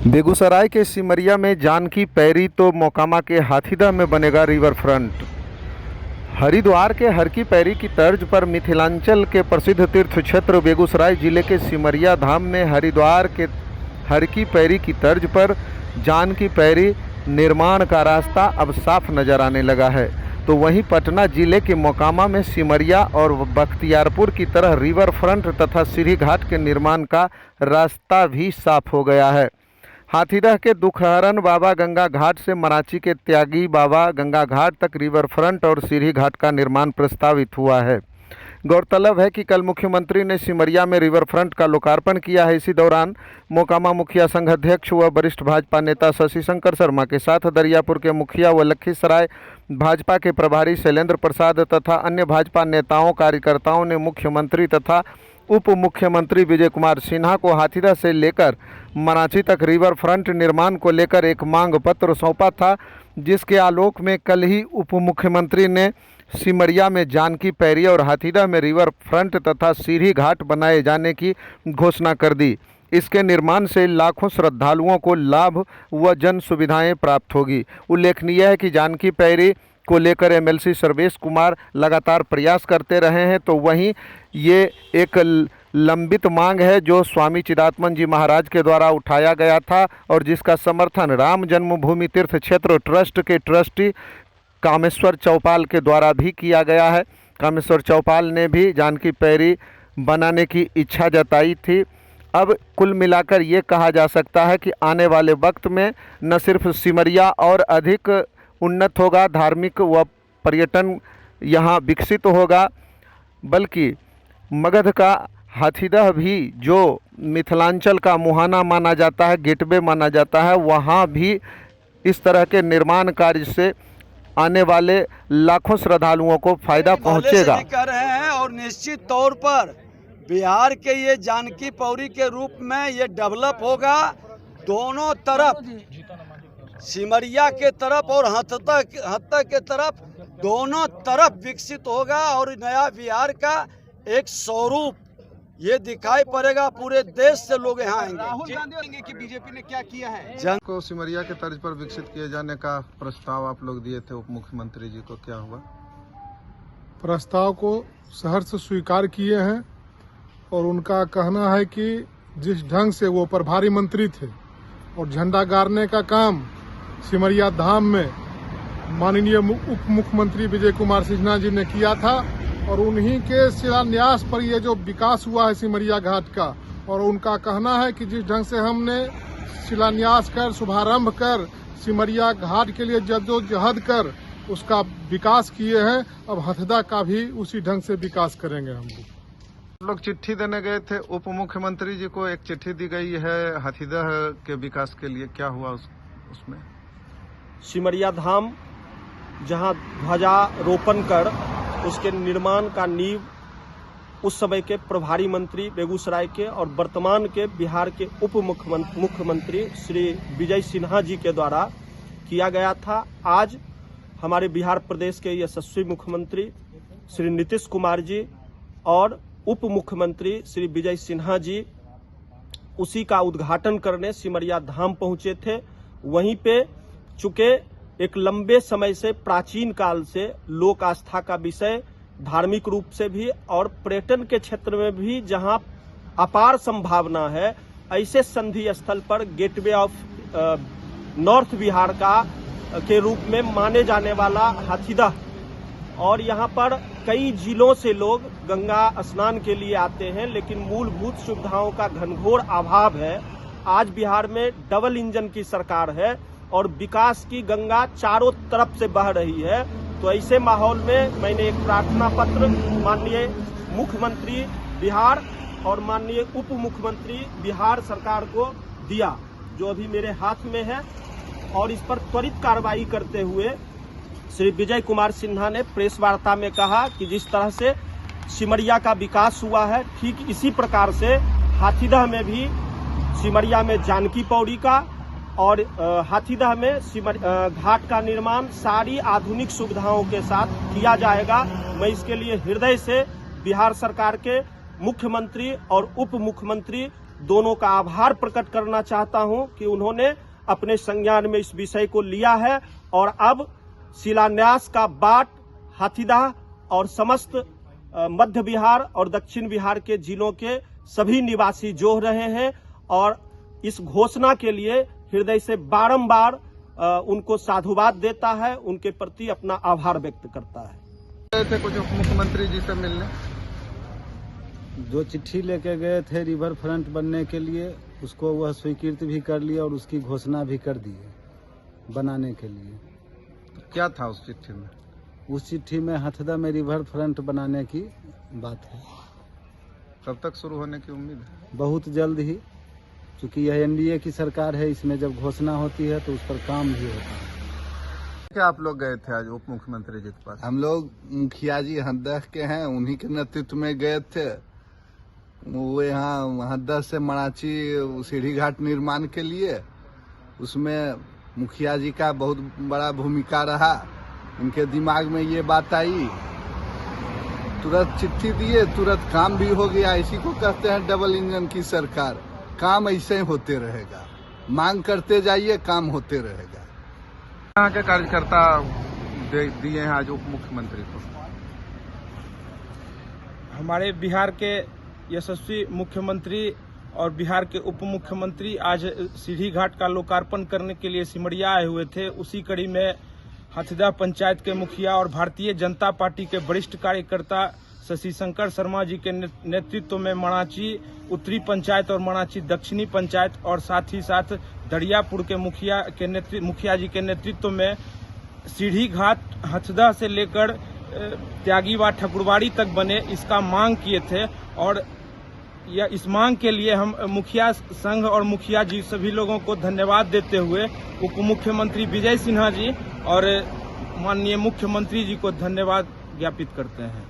बेगूसराय के सिमरिया में जानकी पैरी तो मोकामा के हाथीदह में बनेगा रिवर फ्रंट। हरिद्वार के हर की पैरी की तर्ज पर मिथिलांचल के प्रसिद्ध तीर्थ क्षेत्र बेगूसराय जिले के सिमरिया धाम में हरिद्वार के हर की पैरी की तर्ज पर जानकी पैरी निर्माण का रास्ता अब साफ नजर आने लगा है। तो वहीं पटना जिले के मोकामा में सिमरिया और बख्तियारपुर की तरह रिवर फ्रंट तथा सीढ़ी घाट के निर्माण का रास्ता भी साफ हो गया है। हाथीदह के दुखहरण बाबा गंगा घाट से मराची के त्यागी बाबा गंगा घाट तक रिवर फ्रंट और सीढ़ी घाट का निर्माण प्रस्तावित हुआ है। गौरतलब है कि कल मुख्यमंत्री ने सिमरिया में रिवर फ्रंट का लोकार्पण किया है। इसी दौरान मोकामा मुखिया संघ अध्यक्ष व वरिष्ठ भाजपा नेता शशि शंकर शर्मा के साथ दरियापुर के मुखिया व लखीसराय भाजपा के प्रभारी शैलेंद्र प्रसाद तथा अन्य भाजपा नेताओं कार्यकर्ताओं ने मुख्यमंत्री तथा उप मुख्यमंत्री विजय कुमार सिन्हा को हाथीदह से लेकर मराची तक रिवर फ्रंट निर्माण को लेकर एक मांग पत्र सौंपा था, जिसके आलोक में कल ही उप मुख्यमंत्री ने सिमरिया में जानकी पैरी और हाथीदह में रिवर फ्रंट तथा सीढ़ी घाट बनाए जाने की घोषणा कर दी। इसके निर्माण से लाखों श्रद्धालुओं को लाभ व जन सुविधाएं प्राप्त होगी। उल्लेखनीय है कि जानकी पैरी को लेकर एमएलसी सर्वेश कुमार लगातार प्रयास करते रहे हैं, तो वहीं ये एक लंबित मांग है जो स्वामी चिदात्मन जी महाराज के द्वारा उठाया गया था और जिसका समर्थन राम जन्मभूमि तीर्थ क्षेत्र ट्रस्ट के ट्रस्टी कामेश्वर चौपाल के द्वारा भी किया गया है। कामेश्वर चौपाल ने भी जानकी पैरी बनाने की इच्छा जताई थी। अब कुल मिलाकर ये कहा जा सकता है कि आने वाले वक्त में न सिर्फ सिमरिया और अधिक उन्नत होगा, धार्मिक व पर्यटन यहाँ विकसित होगा, बल्कि मगध का हाथीदह भी जो मिथिलांचल का मुहाना माना जाता है, गेटवे माना जाता है, वहाँ भी इस तरह के निर्माण कार्य से आने वाले लाखों श्रद्धालुओं को फायदा पहुँचेगा। कर रहे हैं और निश्चित तौर पर बिहार के ये जानकी पैरी के रूप में ये डेवलप होगा। दोनों तरफ, सिमरिया के तरफ और हत्ता के तरफ, दोनों तरफ विकसित होगा और नया बिहार का एक स्वरूप ये दिखाई पड़ेगा। पूरे देश से लोग यहाँ आएंगे। राहुल गांधी कि बीजेपी ने क्या किया है? जन को सिमरिया के तर्ज पर विकसित किए जाने का प्रस्ताव आप लोग दिए थे उप मुख्यमंत्री जी को, क्या हुआ? प्रस्ताव को सहर्ष स्वीकार किए हैं और उनका कहना है कि जिस ढंग से वो प्रभारी मंत्री थे और झंडा गाड़ने का काम सिमरिया धाम में माननीय उप मुख्यमंत्री विजय कुमार सिन्हा जी ने किया था और उन्हीं के शिलान्यास पर ये जो विकास हुआ है सिमरिया घाट का, और उनका कहना है कि जिस ढंग से हमने शिलान्यास कर शुभारंभ कर सिमरिया घाट के लिए जद्दोजहद कर उसका विकास किए हैं, अब हाथीदह का भी उसी ढंग से विकास करेंगे। हम लोग चिट्ठी देने गए थे उप मुख्यमंत्री जी को, एक चिट्ठी दी गई है हाथीदह के विकास के लिए, क्या हुआ उसमें? सिमरिया धाम जहां ध्वजारोपण कर उसके निर्माण का नींव उस समय के प्रभारी मंत्री बेगूसराय के और वर्तमान के बिहार के उप मुख्यमंत्री श्री विजय सिन्हा जी के द्वारा किया गया था। आज हमारे बिहार प्रदेश के यशस्वी मुख्यमंत्री श्री नीतीश कुमार जी और उप मुख्यमंत्री श्री विजय सिन्हा जी उसी का उद्घाटन करने सिमरिया धाम पहुंचे थे। वहीं पे चूंकि एक लंबे समय से प्राचीन काल से लोक आस्था का विषय, धार्मिक रूप से भी और पर्यटन के क्षेत्र में भी जहां अपार संभावना है, ऐसे संधि स्थल पर गेटवे ऑफ नॉर्थ बिहार का के रूप में माने जाने वाला हाथीदह, और यहां पर कई जिलों से लोग गंगा स्नान के लिए आते हैं, लेकिन मूलभूत सुविधाओं का घनघोर अभाव है। आज बिहार में डबल इंजन की सरकार है और विकास की गंगा चारों तरफ से बह रही है। तो ऐसे माहौल में मैंने एक प्रार्थना पत्र माननीय मुख्यमंत्री बिहार और माननीय उप मुख्यमंत्री बिहार सरकार को दिया, जो अभी मेरे हाथ में है, और इस पर त्वरित कार्रवाई करते हुए श्री विजय कुमार सिन्हा ने प्रेस वार्ता में कहा कि जिस तरह से सिमरिया का विकास हुआ है, ठीक इसी प्रकार से हाथीदह में भी सिमरिया में जानकी पैरी का और हाथीदह में घाट का निर्माण सारी आधुनिक सुविधाओं के साथ किया जाएगा। मैं इसके लिए हृदय से बिहार सरकार के मुख्यमंत्री और उप मुख्यमंत्री दोनों का आभार प्रकट करना चाहता हूं कि उन्होंने अपने संज्ञान में इस विषय को लिया है और अब शिलान्यास का बाट हाथीदह और समस्त मध्य बिहार और दक्षिण बिहार के जिलों के सभी निवासी जोह रहे हैं और इस घोषणा के लिए हृदय से बारंबार उनको साधुवाद देता है, उनके प्रति अपना आभार व्यक्त करता है। गए थे कुछ उप मुख्यमंत्री जी से मिलने, जो चिट्ठी लेके गए थे रिवर फ्रंट बनने के लिए उसको वह स्वीकृत भी कर लिया और उसकी घोषणा भी कर दी है बनाने के लिए। क्या था उस चिट्ठी में? उस चिट्ठी में हाथीदह में रिवर फ्रंट बनाने की बात है। कब तक शुरू होने की उम्मीद है? बहुत जल्द ही, क्योंकि यह एनडीए की सरकार है, इसमें जब घोषणा होती है तो उस पर काम भी होता है। क्या आप लोग गए थे आज उप मुख्यमंत्री जी के पास? हम लोग मुखिया जी हदह के हैं, उन्हीं के नेतृत्व में गए थे। वो यहाँ हदह से मराची सीढ़ी घाट निर्माण के लिए, उसमें मुखिया जी का बहुत बड़ा भूमिका रहा। उनके दिमाग में ये बात आई, तुरंत चिट्ठी दिए, तुरंत काम भी हो गया। इसी को कहते हैं डबल इंजन की सरकार। काम ऐसे ही होते रहेगा, मांग करते जाइए, काम होते रहेगा। यहाँ के कार्यकर्ता दिए हैं आज उप मुख्यमंत्री को। हमारे बिहार के यशस्वी मुख्यमंत्री और बिहार के उप मुख्यमंत्री आज सीढ़ी घाट का लोकार्पण करने के लिए सिमरिया आए हुए थे। उसी कड़ी में हाथीदह पंचायत के मुखिया और भारतीय जनता पार्टी के वरिष्ठ कार्यकर्ता शशि शंकर शर्मा जी के नेतृत्व में मणाची उत्तरी पंचायत और मणाची दक्षिणी पंचायत और साथ ही साथ दरियापुर के मुखिया जी के नेतृत्व में सीढ़ी घाट हाथीदह से लेकर त्यागी व ठकुरबाड़ी तक बने, इसका मांग किए थे। और इस मांग के लिए हम मुखिया संघ और मुखिया जी सभी लोगों को धन्यवाद देते हुए उप मुख्यमंत्री विजय सिन्हा जी और माननीय मुख्यमंत्री जी को धन्यवाद ज्ञापित करते हैं।